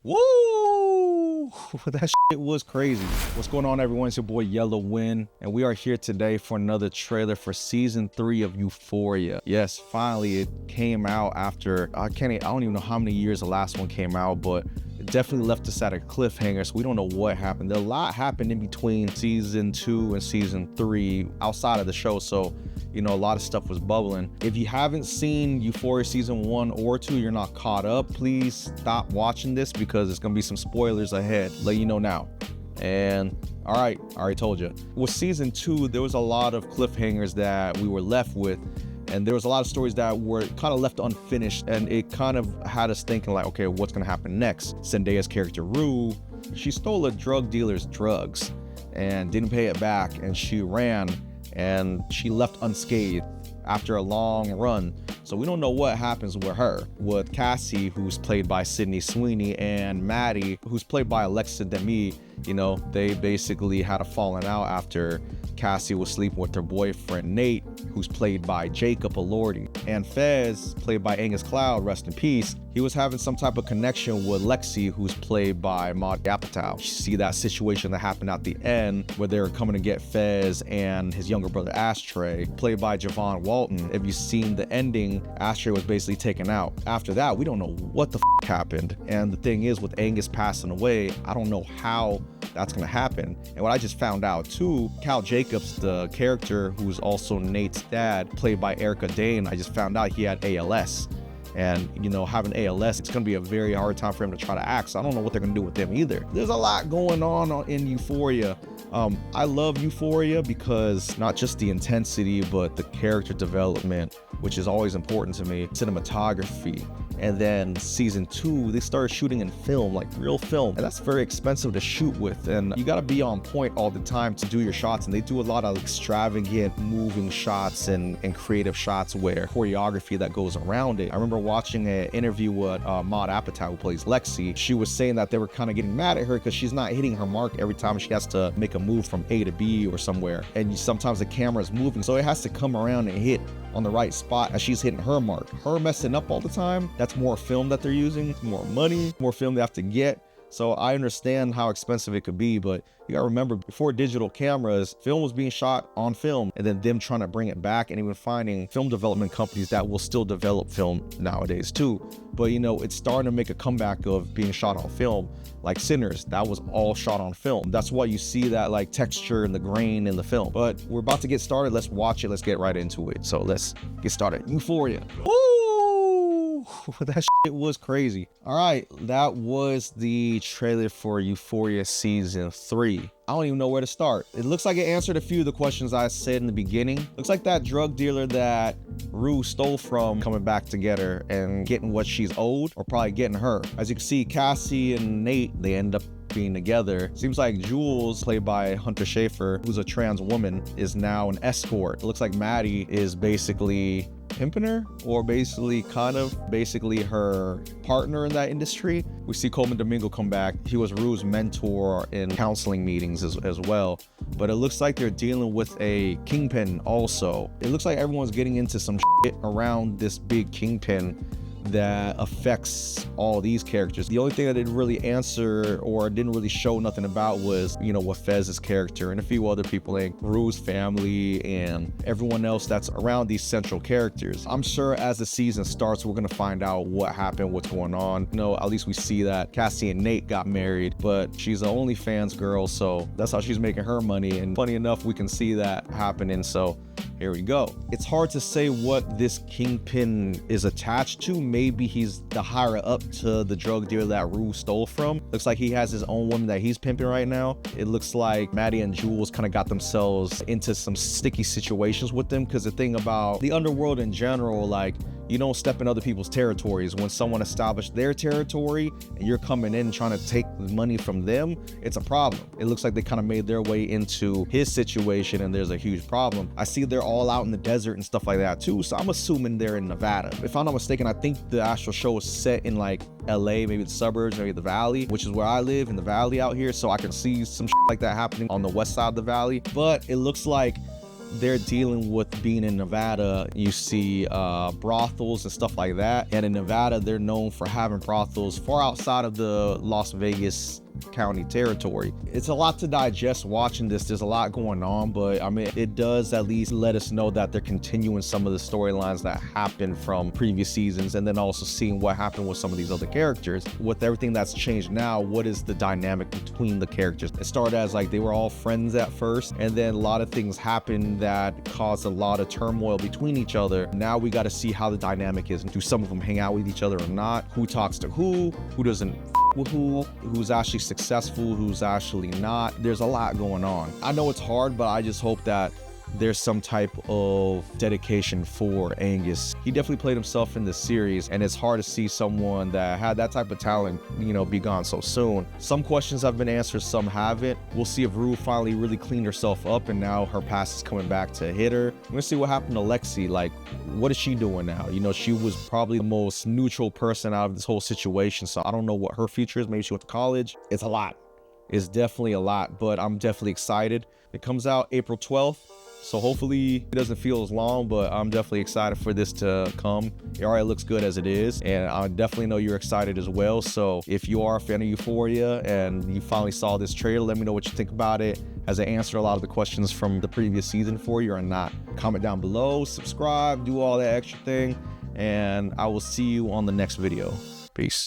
Woo! That shit was crazy. What's going on, everyone? It's your boy Yellow Win, and we are here today for another trailer for season 3 of Euphoria. Yes, finally it came out after I don't even know how many years the last one came out, but it definitely left us at a cliffhanger, so we don't know what happened. A lot happened in between season 2 and season 3 outside of the show, so you know, a lot of stuff was bubbling. If you haven't seen Euphoria season 1 or 2, you're not caught up, please stop watching this because there's gonna be some spoilers ahead. Let you know now. And all right, I already told you. With season 2, there was a lot of cliffhangers that we were left with, and there was a lot of stories that were kind of left unfinished, and it kind of had us thinking like, okay, what's gonna happen next? Zendaya's character Rue, she stole a drug dealer's drugs and didn't pay it back, and she ran and she left unscathed after a long run. So we don't know what happens with her. With Cassie, who's played by Sydney Sweeney, and Maddie, who's played by Alexa Demi, you know, they basically had a falling out after Cassie was sleeping with her boyfriend Nate, who's played by Jacob Elordi. And Fez, played by Angus Cloud, rest in peace, he was having some type of connection with Lexi, who's played by Maud Apatow. You see that situation that happened at the end where they were coming to get Fez and his younger brother Ashtray, played by Javon Walton. If you've seen the ending, Ashtray was basically taken out. After that, we don't know what the happened. And the thing is, with Angus passing away, I don't know how that's gonna happen. And what I just found out too, Cal Jacobs, the character who's also Nate's dad, played by Erica Dane, I just found out he had ALS. And you know, having ALS, it's gonna be a very hard time for him to try to act. So I don't know what they're gonna do with him either. There's a lot going on in Euphoria. I love Euphoria because not just the intensity, but the character development, which is always important to me, cinematography. And then season 2, they started shooting in film, like real film, and that's very expensive to shoot with, and you got to be on point all the time to do your shots. And they do a lot of extravagant moving shots and creative shots where choreography that goes around it. I remember watching an interview with Maud Apatow, who plays Lexi. She was saying that they were kind of getting mad at her because she's not hitting her mark every time she has to make a move from A to B or somewhere, and sometimes the camera is moving, so it has to come around and hit on the right spot as she's hitting her mark. Her messing up all the time, that's more film that they're using, more money, more film they have to get. So I understand how expensive it could be, but you gotta remember, before digital cameras, film was being shot on film, and then them trying to bring it back, and even finding film development companies that will still develop film nowadays too. But you know, it's starting to make a comeback of being shot on film. Like Sinners, that was all shot on film. That's why you see that like texture and the grain in the film. But we're about to get started. Let's watch it. Let's get right into it. So let's get started. Euphoria. Woo! That shit was crazy. All right, that was the trailer for Euphoria season 3. I don't even know where to start. It looks like it answered a few of the questions I said in the beginning. Looks like that drug dealer that Rue stole from coming back together and getting what she's owed, or probably getting her. As you can see, Cassie and Nate, they end up being together. Seems like Jules, played by Hunter Schafer, who's a trans woman, is now an escort. It looks like Maddie is basically pimping her, or basically her partner in that industry. We see Coleman Domingo come back. He was Rue's mentor in counseling meetings as well. But it looks like they're dealing with a kingpin also. It looks like everyone's getting into some shit around this big kingpin that affects all these characters. The only thing that didn't really answer or didn't really show nothing about was, you know, what Fez's character and a few other people, like Rue's family and everyone else that's around these central characters. I'm sure as the season starts, we're gonna find out what happened, what's going on. You know, at least we see that Cassie and Nate got married, but she's an OnlyFans girl, so that's how she's making her money. And funny enough, we can see that happening. So here we go. It's hard to say what this kingpin is attached to. Maybe he's the higher up to the drug dealer that Rue stole from. Looks like he has his own woman that he's pimping right now. It looks like Maddie and Jules kind of got themselves into some sticky situations with them, because the thing about the underworld in general, like, you don't step in other people's territories. When someone established their territory and you're coming in trying to take the money from them, it's a problem. It looks like they kind of made their way into his situation, and there's a huge problem. I see they're all out in the desert and stuff like that too, so I'm assuming they're in Nevada. If I'm not mistaken, I think the actual show is set in like LA, maybe the suburbs, maybe the valley, which is where I live, in the valley out here, so I can see some shit like that happening on the west side of the valley. But it looks like they're dealing with being in Nevada. You see brothels and stuff like that. And in Nevada, they're known for having brothels far outside of the Las Vegas County territory. It's a lot to digest watching this. There's a lot going on, but I mean, it does at least let us know that they're continuing some of the storylines that happened from previous seasons, and then also seeing what happened with some of these other characters. With everything that's changed now, what is the dynamic between the characters? It started as like they were all friends at first, and then a lot of things happened that caused a lot of turmoil between each other. Now we got to see how the dynamic is. Do some of them hang out with each other or not? Who talks to who doesn't with who's actually successful, who's actually not? There's a lot going on. I know it's hard, but I just hope that there's some type of dedication for Angus. He definitely played himself in this series, and it's hard to see someone that had that type of talent, you know, be gone so soon. Some questions have been answered, some haven't. We'll see if Rue finally really cleaned herself up and now her past is coming back to hit her. We're gonna see what happened to Lexi. Like, what is she doing now? You know, she was probably the most neutral person out of this whole situation, so I don't know what her future is. Maybe she went to college. It's a lot. It's definitely a lot, but I'm definitely excited. It comes out April 12th. So hopefully it doesn't feel as long, but I'm definitely excited for this to come. It already looks good as it is, and I definitely know you're excited as well. So if you are a fan of Euphoria and you finally saw this trailer, let me know what you think about it. Has it answered a lot of the questions from the previous season for you or not? Comment down below, subscribe, do all that extra thing, and I will see you on the next video. Peace.